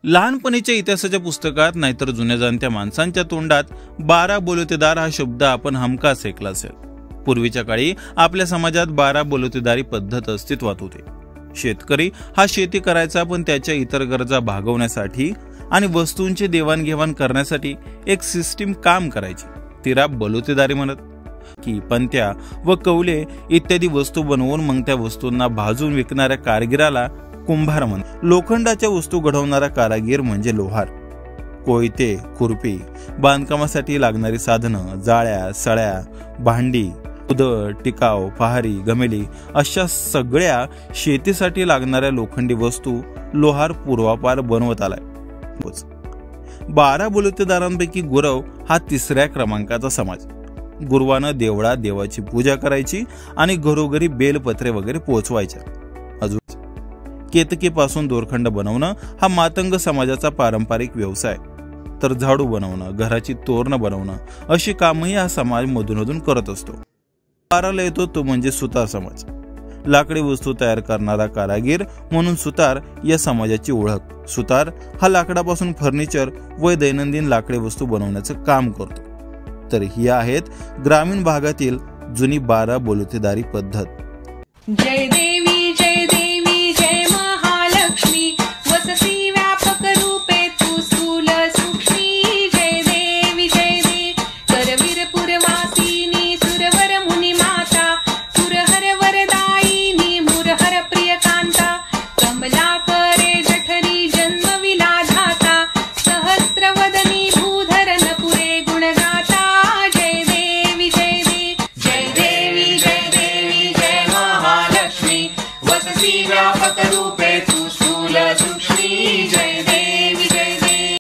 लहानपणीच्या इतिहासाच्या पुस्तकात नाहीतर जुन्या जाणत्या माणसांच्या तोंडात 12 बलुतेदार हा शब्द आपण हमखास ऐकला असेल। पूर्वीच्या काळी आपल्या समाजात 12 बलुतेदारी पद्धत अस्तित्वात होती। शेतकरी हा शेती करायचा, पण त्याच्या इतर गरजा भागवण्यासाठी आणि वस्तूंची देवाणघेवाण करण्यासाठी एक सिस्टीम काम करायची, तिला बलुतेदारी म्हणत। की पंत्या व कौले इत्यादी वस्तू बनवून मग त्या वस्तूंना भाजून विकणाऱ्या कारगिराला कुंभार म्हणत। लोखंडाच्या वस्तू घडवणारा कारागीर म्हणजे लोहार। कोयते, खुरपी, बांधकामासाठी लागणारी साधनं, जाळ्या, सळ्या, भांडी, उदळ, टिकाव, पहारी, गमेली अशा सगळ्या शेतीसाठी लागणाऱ्या लोखंडी वस्तू लोहार पूर्वापार बनवत आलाय। 12 बलुतेदारांपैकी गुरव हा 3ऱ्या क्रमांकाचा समाज। गुरुवानं देवळात देवाची पूजा करायची आणि घरोघरी बेलपत्रे वगैरे पोहोचवायच्या। अजून केतकीपासून दोरखंड बनवणं हा मातंग समाजाचा पारंपरिक व्यवसाय, तर झाडू बनवणं, घराची तोरणं बनवणं अशी कामही हा समाज मधून करत असतो। 12ला येतो तो म्हणजे सुतार समाज। लाकडी वस्तू तयार करणारा कारागीर म्हणून सुतार या समाजाची ओळख। सुतार हा लाकडापासून फर्निचर व दैनंदिन लाकडी वस्तू बनवण्याचं काम करतो। तर ही आहेत ग्रामीण भागातील जुनी 12 बलुतेदारी पद्धत। जय